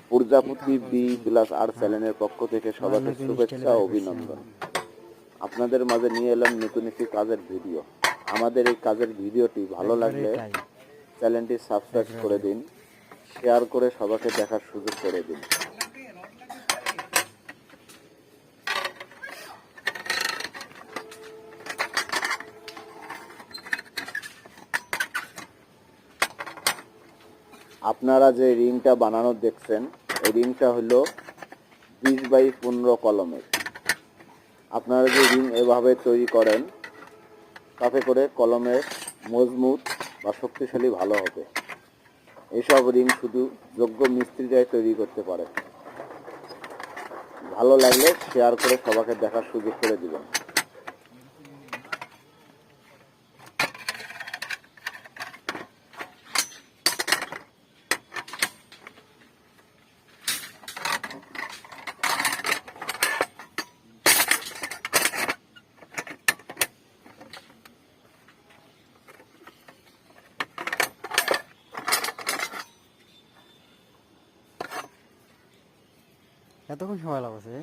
প্রজাপতি B+R চ্যানেলের পক্ষ থেকে সবাইকে শুভেচ্ছা ও অভিনন্দন। আপনাদের মাঝে নিয়ে এলাম নতুন একটি কাজের ভিডিও। আমাদের এই কাজের ভিডিওটি ভালো লাগলে চ্যানেলটি সাবস্ক্রাইব করে দিন, শেয়ার করে সবাইকে দেখার সুযোগ করে দিন। আপনারা যে রিংটা বানানো দেখছেন, এই রিংটা হলো 20x15 কলমের। আপনারা যে রিং এভাবে তৈরি করেন, তাতে করে কলমের মজবুত বা শক্তিশালী ভালো হবে। এসব রিং শুধু যোগ্য মিস্ত্রিরাই তৈরি করতে পারে। ভালো লাগলে শেয়ার করে সবাইকে দেখার সুযোগ করে দিবেন। এতক্ষণ সময় লাগছে।